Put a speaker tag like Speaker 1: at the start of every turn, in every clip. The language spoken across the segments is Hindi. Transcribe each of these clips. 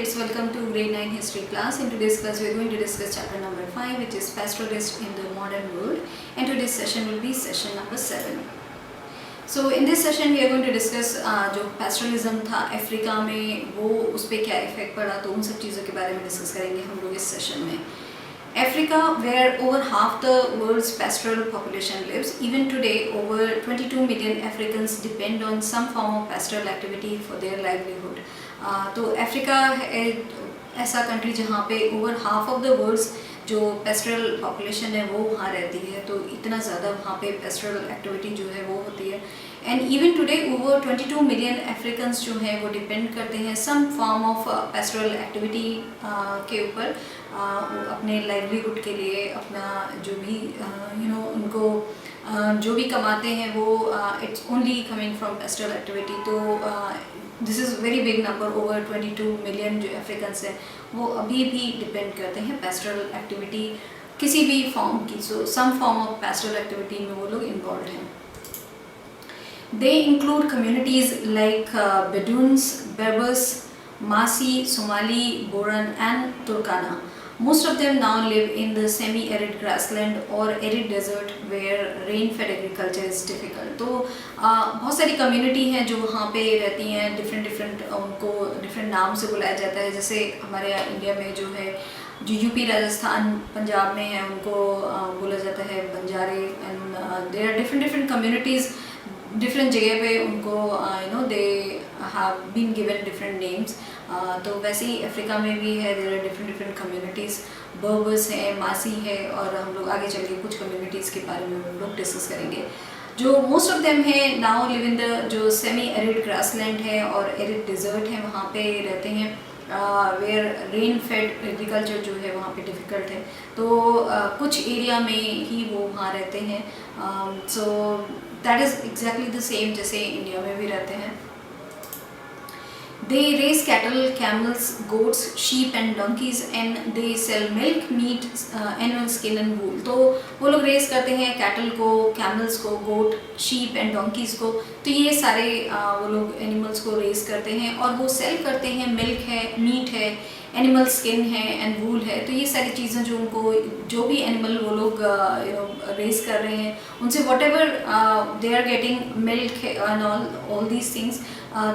Speaker 1: kids, welcome to grade 9 history class. In today's class we are going to discuss chapter number 5, which is pastoralist in the modern world, and today's session will be session number 7. So in this session we are going to discuss जो pastoralism था अफ्रीका में वो उस पर क्या इफेक्ट पड़ा, तो उन सब चीज़ों के बारे में डिस्कस करेंगे हम लोग इस सेशन में. Africa, where over half the world's pastoral population lives, even today over 22 million Africans depend on some form of pastoral activity for their livelihood. तो अफ्रीका ऐसा कंट्री जहाँ पे over half of the world's जो पेस्टरल पॉपुलेशन है वो वहाँ रहती है, तो इतना ज़्यादा वहाँ पे पेस्टरल एक्टिविटी जो है वो होती है. And even today over 22 million Africans जो हैं वो डिपेंड करते हैं सम फॉर्म ऑफ पेस्टरल एक्टिविटी के ऊपर अपने लाइवलीहुड के लिए. अपना जो भी उनको जो भी कमाते हैं वो it's only coming from pastoral activity. तो this is very big number. Over 22 million जो अफ्रीकन्स हैं वो अभी भी डिपेंड करते हैं पेस्टरल एक्टिविटी किसी भी फॉर्म की. सो सम फॉर्म ऑफ पेस्टरल एक्टिविटी में वो लोग इन्वॉल्व हैं. दे इंक्लूड कम्युनिटीज़ लाइक बेडून्स, बेर्बर्स, मासी, Somali, boron and तुर्काना. Most of them now live in the semi-arid grassland or arid desert where rain-fed agriculture is difficult. तो बहुत सारी कम्युनिटी हैं जो वहाँ पे रहती हैं. डिफरेंट उनको डिफरेंट नाम से बुलाया जाता है. जैसे हमारे यहाँ इंडिया में जो है, जो यूपी, राजस्थान, पंजाब में है, उनको बोला जाता है बंजारे. And there are different communities different जगह पे उनको they have been given different names. तो वैसे ही अफ्रीका में भी है. There are different communities. Berbers हैं, मासी है, और हम लोग आगे चल के कुछ कम्युनिटीज़ के बारे में हम लोग डिस्कस करेंगे. जो मोस्ट ऑफ देम है नाउ लिव इन द जो सेमी एरिड ग्रासलैंड है और एरिड डिज़र्ट है, वहाँ पे रहते हैं. वेयर रेन फेड एग्रीकल्चर जो है वहाँ पे डिफ़िकल्ट है, तो कुछ एरिया में ही वो वहाँ रहते हैं. सो that is exactly the same जैसे इंडिया में भी रहते हैं. They raise cattle, camels, goats, sheep and donkeys, and they sell milk, meat, animal skin and wool. तो वो लोग रेस करते हैं कैटल को, कैमल्स को, गोट, शीप एंड डोंकीज़ को. तो ये सारे वो लोग एनिमल्स को रेस करते हैं और वो सेल करते हैं. मिल्क है, मीट है, एनिमल स्किन है एंड वूल है. तो ये सारी चीज़ें जो उनको जो भी एनिमल वो लोग रेस कर रहे हैं उनसे whatever they are getting milk and all these things,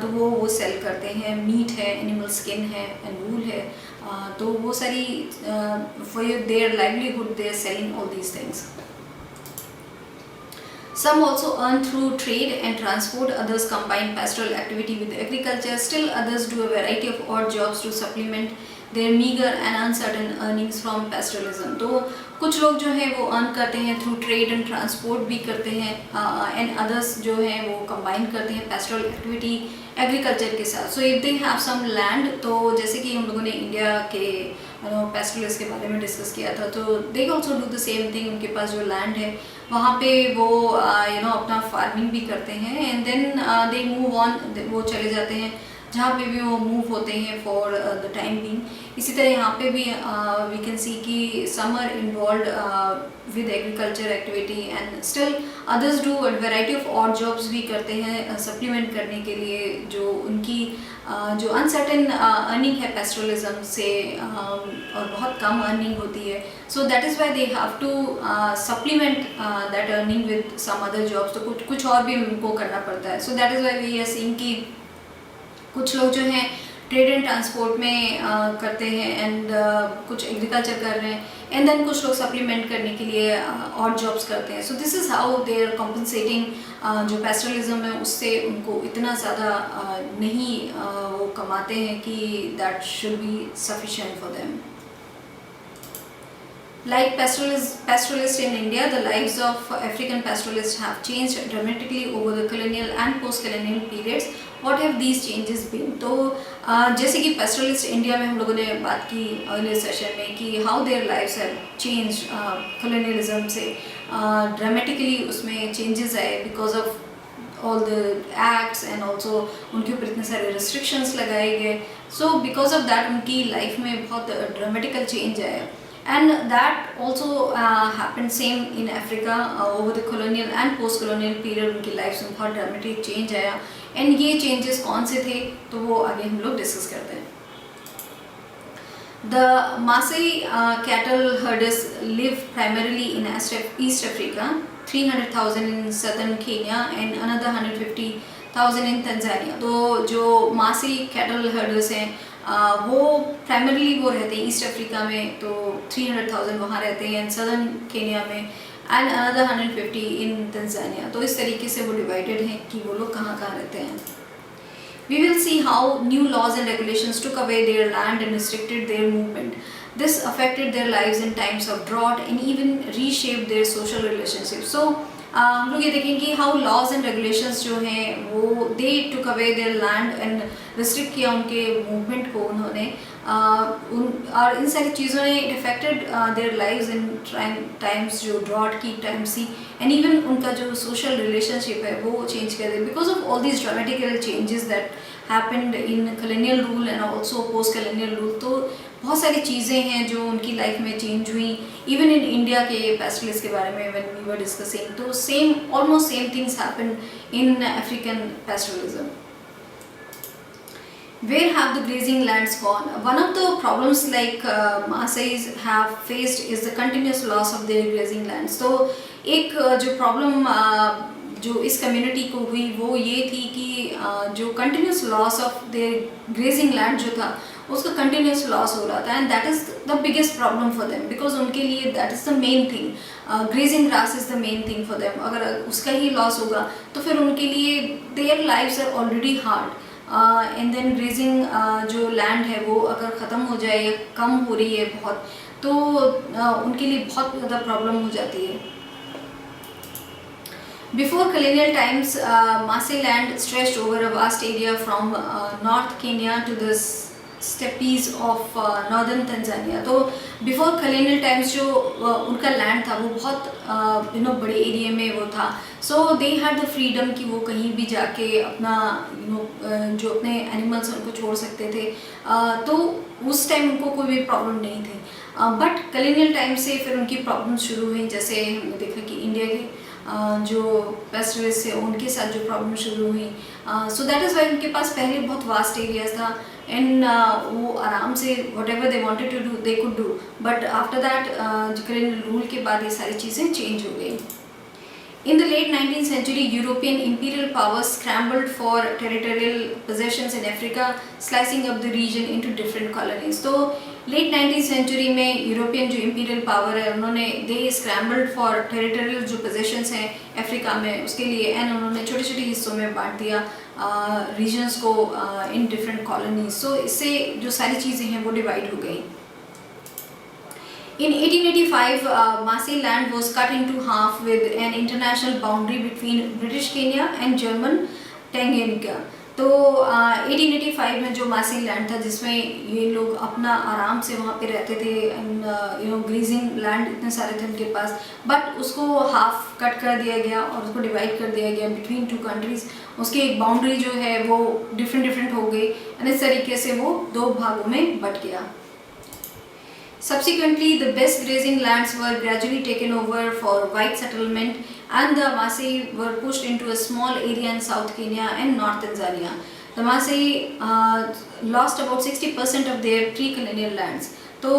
Speaker 1: तो वो सेल करते हैं. मीट है, एनिमल स्किन है एंड वूल है. तो वो सारी for their livelihood they are selling all these things. Some also earn through trade and transport, others combine pastoral activity with agriculture, still others do a variety of odd jobs to supplement their meager and uncertain earnings from pastoralism. तो कुछ लोग जो है वो अर्न करते हैं थ्रू ट्रेड एंड ट्रांसपोर्ट भी करते हैं, एंड अदर्स जो हैं वो कंबाइन करते हैं पेस्टरल एक्टिविटी एग्रीकल्चर के साथ. So if they have some land, तो जैसे कि हम लोगों ने इंडिया के पेस्टरलिस्ट के बारे में डिस्कस किया था, तो they also do the same thing. उनके पास जो लैंड है वहाँ पे वो अपना फार्मिंग भी करते हैं, and then they move on. वो चले जाते हैं जहाँ पे भी वो मूव होते हैं फॉर द टाइम बीइंग. इसी तरह यहाँ पे भी वी कैन सी कि some are involve with agriculture activity and still others do variety of odd jobs भी करते हैं सप्लीमेंट करने के लिए जो उनकी जो अनसर्टेन अर्निंग है पेस्टरलिज्म से, और बहुत कम अर्निंग होती है. So that is why they have to supplement that earning with some other jobs. तो कुछ और भी उनको करना पड़ता है. So that is why we are seeing कि कुछ लोग जो हैं ट्रेड एंड ट्रांसपोर्ट में करते हैं, एंड कुछ एग्रीकल्चर कर रहे हैं, एंड देन कुछ लोग सप्लीमेंट करने के लिए और जॉब्स करते हैं. So this is how they are compensating. जो पेस्टरलिज्म है उससे उनको इतना ज़्यादा नहीं वो कमाते हैं कि that should be sufficient for them. Like pastoralists in India, the lives of African pastoralists have changed dramatically over the colonial and post-colonial periods. What have these changes been? तो जैसे कि pastoralist इंडिया में हम लोगों ने बात की earlier session में कि how their lives have changed colonialism से dramatically उसमें changes आए because of all the acts and also उनके ऊपर इतने सारे restrictions लगाए गए. So because of that उनकी life में बहुत dramatical change आया. And that also happened same in Africa over the colonial and post-colonial period. उनकी लाइफ में बहुत ड्रामेटिक चेंज आया, एंड ये चेंजेस कौन से थे तो वो आगे हम लोग डिस्कस करते हैं. The Maasai cattle herders live primarily in East Africa, 300,000 in southern Kenya and another 150,000 in Tanzania. तो जो Maasai cattle herders हैं वो प्राइमरली वो रहते हैं ईस्ट अफ्रीका में, तो 300,000 वहाँ रहते हैं, सदर्न केनिया में एंड अनदर 150 इन तंजानिया. तो इस तरीके से वो डिवाइडेड हैं कि वो लोग कहाँ कहाँ रहते हैं. We will see how new laws and regulations took away their land and restricted their movement. This affected their lives in times of drought and even reshaped their social relationships. So हम लोग ये देखेंगे how laws and regulations जो हैं वो they took away their land and restrict किया उनके movement को उन्होंने और इन सारी चीज़ों ने it affected their lives in times जो drought की times थी and even उनका जो social relationship है वो change कर दिया because of all these dramatical changes that happened in colonial rule and also post colonial rule. तो बहुत सारी चीज़ें हैं जो उनकी लाइफ में चेंज हुई. इवन इन इंडिया के पेस्टलिस्ट के बारे में व्हेन वी वर डिस्कसिंग, तो same almost same things happen in African pastoralism. Where have the grazing lands gone? One of the problems like Maasais have faced is the continuous loss of their grazing lands. तो एक जो प्रॉब्लम जो इस कम्युनिटी को हुई वो ये थी कि जो continuous loss of their grazing land जो था उसका कंटिन्यूस लॉस हो रहा था and that is the biggest problem for them because उनके लिए that is the main thing. Grazing grass is the main thing for them. अगर उसका ही लॉस होगा तो फिर उनके लिए their lives are already hard and then grazing जो लैंड है वो अगर ख़त्म हो जाए या कम हो रही है बहुत तो उनके लिए बहुत ज़्यादा प्रॉब्लम हो जाती है. Before colonial times, Maasai land stretched over a vast area from North Kenya to the steppes of northern Tanzania. तो before colonial times जो उनका land था वो बहुत बड़े एरिया में वो था. So they had the freedom कि वो कहीं भी जाके अपना जो अपने एनिमल्स उनको छोड़ सकते थे. तो उस टाइम उनको कोई भी प्रॉब्लम नहीं थी. बट colonial टाइम से फिर उनकी प्रॉब्लम शुरू हुई. जैसे हमने देखा कि इंडिया के जो पेस्टलिस्ट है उनके साथ जो प्रॉब्लम शुरू हुई. सो दैट इज़ वाई उनके पास पहले बहुत वास्ट एरियाज था एंड वो आराम से whatever they wanted to do they could do. But after that current rule के बाद ये सारी चीज़ें चेंज हो गई. In the late 19th century, European imperial powers scrambled for territorial possessions in Africa, slicing up the region into different colonies. तो late 19th century में यूरोपियन जो imperial power है उन्होंने they scrambled for territorial जो possessions हैं अफ्रीका में उसके लिए एंड उन्होंने छोटे छोटे हिस्सों में बांट दिया regions को in different colonies. So इससे जो सारी चीज़ें हैं वो divide हो गई. In 1885, Maasai land was cut into half with an international boundary between British Kenya and German Tanganyika. तो 1885 में जो Maasai land था जिसमें ये लोग अपना आराम से वहाँ पे रहते थे एंड ग्रीजिंग लैंड इतने सारे थे उनके पास, बट उसको हाफ कट कर दिया गया और उसको डिवाइड कर दिया गया बिटवीन टू कंट्रीज़. उसकी एक बाउंड्री जो है वो डिफरेंट हो गई एंड इस तरीके से वो दो भागों में बट गया. Subsequently, the best grazing lands were gradually taken over for white settlement and the Maasai were pushed into a small area in South Kenya and North Tanzania. The Maasai lost about 60% of their pre-colonial lands. तो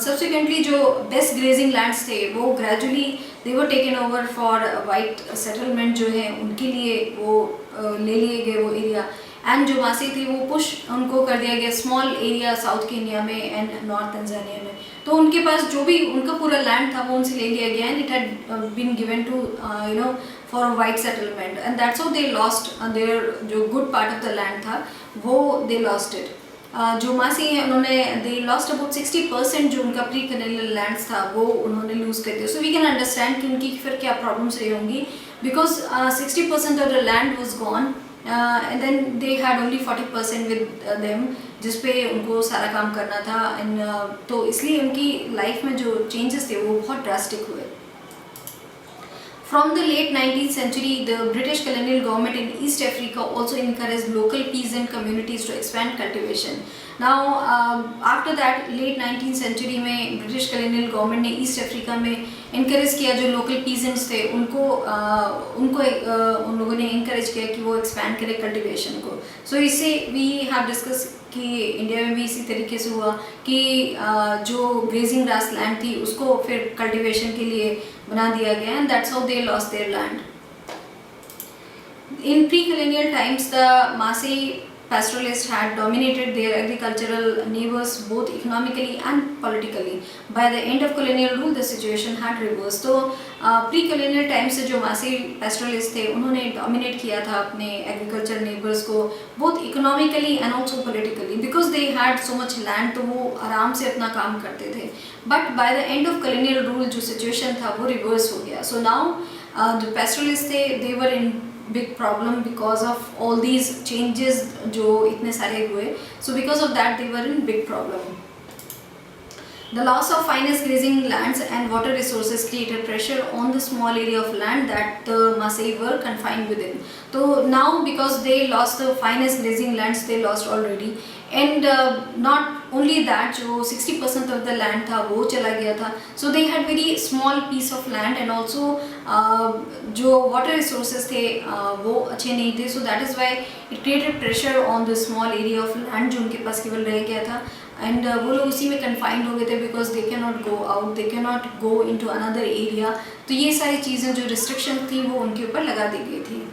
Speaker 1: subsequently जो best grazing lands थे वो gradually they were taken over for white settlement जो है उनके लिए वो ले लिए गए वो एरिया एंड जो मासी थी वो पुश उनको कर दिया गया स्मॉल एरिया साउथ केनिया में एंड नॉर्थ तंजानिया में. तो उनके पास जो भी उनका पूरा लैंड था वो उनसे ले लिया गया and it had been given to for white settlement and that's how they lost their जो good part of the land था वो दे लॉस्ट इट. जो मासी हैं उन्होंने दे लॉस्ट अबाउट 60% जो उनका प्री कॉलोनियल लैंड्स था वो उन्होंने लूज़ कर दिया. सो वी कैन अंडरस्टैंड कि उनकी फिर क्या प्रॉब्लम्स रही होंगी because 60% of the land was gone and then they had only 40% with them जिस पे उनको सारा काम करना था एंड तो इसलिए उनकी लाइफ में जो चेंजेस थे वो बहुत ड्रास्टिक हुए. From the late 19th century, the British colonial government in East Africa also encouraged local peasant communities to expand cultivation. Now, after that, late 19th century में British colonial government ने East Africa में इनकरेज किया, जो लोकल पीजेंट्स थे उनको उन लोगों ने इनकरेज किया कि वो एक्सपैंड करें कल्टिवेशन को. सो इससे वी हैव डिस्कस कि इंडिया में भी इसी तरीके से हुआ कि जो ग्रेजिंग ग्रास लैंड थी उसको फिर कल्टिवेशन के लिए बना दिया गया, and that's how they lost there land. In pre-colonial times, the Maasai pastoralists had dominated their agricultural neighbors both economically and politically. By the end of colonial rule, the situation had reversed. तो pre-colonial times से जो Maasai pastoralists थे उन्होंने dominate किया था अपने agricultural neighbors को both economically and also politically, because they had so much land, तो वो आराम से अपना काम करते थे. But by the end of colonial rule जो situation था वो reverse हो गया. So now the pastoralists थे, they were in big problem because of all these changes जो इतने सारे हुए. So because of that they were in big problem. The loss of finest grazing lands and water resources created pressure on the small area of land that the Maasai were confined within. So now because they lost the finest grazing lands, they lost already, and not only that, जो 60% of the land था वो चला गया था. So they had very small piece of land, and also जो water resources थे वो अच्छे नहीं थे. So that is why it created pressure on the small area of land जो उनके पास केवल रह गया था, and वो लोग उसी में confined हो गए थे because they cannot go out, they cannot go into another area. तो ये सारी चीज़ें जो restriction थी वो उनके ऊपर लगा दी गई थी.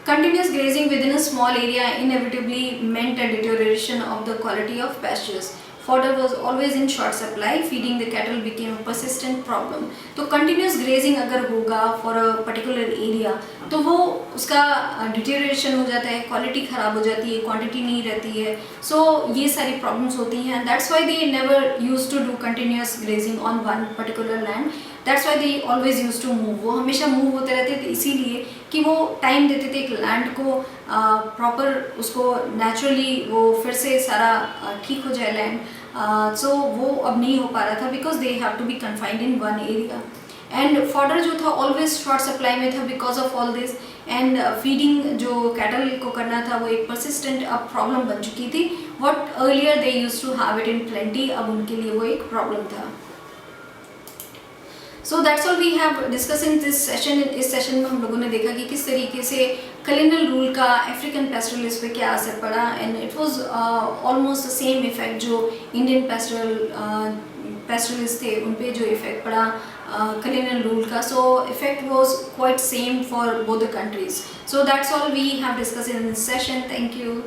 Speaker 1: Continuous grazing within a small area inevitably meant a deterioration of the quality of pastures. Fodder was always in short supply. Feeding the cattle became a persistent problem. तो continuous grazing अगर होगा for a particular area, तो वो उसका deterioration हो जाता है, quality ख़राब हो जाती है, quantity नहीं रहती है. So ये सारी problems होती हैं, and that's why they never used to do continuous grazing on one particular land. That's why they always used to move. वो हमेशा move होते रहते थे इसीलिए कि वो टाइम देते थे एक लैंड को प्रॉपर उसको नेचुरली वो फिर से सारा ठीक हो जाए लैंड. सो वो अब नहीं हो पा रहा था because they have to be confined in one area. And fodder जो था ऑलवेज शॉर्ट सप्लाई में था because of all this, and feeding जो कैटल को करना था वो एक परसिस्टेंट अब प्रॉब्लम बन चुकी थी. What earlier they used to have it in plenty, अब उनके लिए वो एक प्रॉब्लम था. So that's all we have discuss in this session. इस सेशन में हम लोगों ने देखा कि किस तरीके से कॉलोनियल रूल का अफ्रीकन पैस्टोरलिस्ट पे क्या असर पड़ा, and it was almost the same effect जो इंडियन पैस्टोरलिस्ट थे उन पे जो इफेक्ट पड़ा कॉलोनियल रूल का. So effect was quite same for both the countries. So that's all we have discuss in this session. Thank you.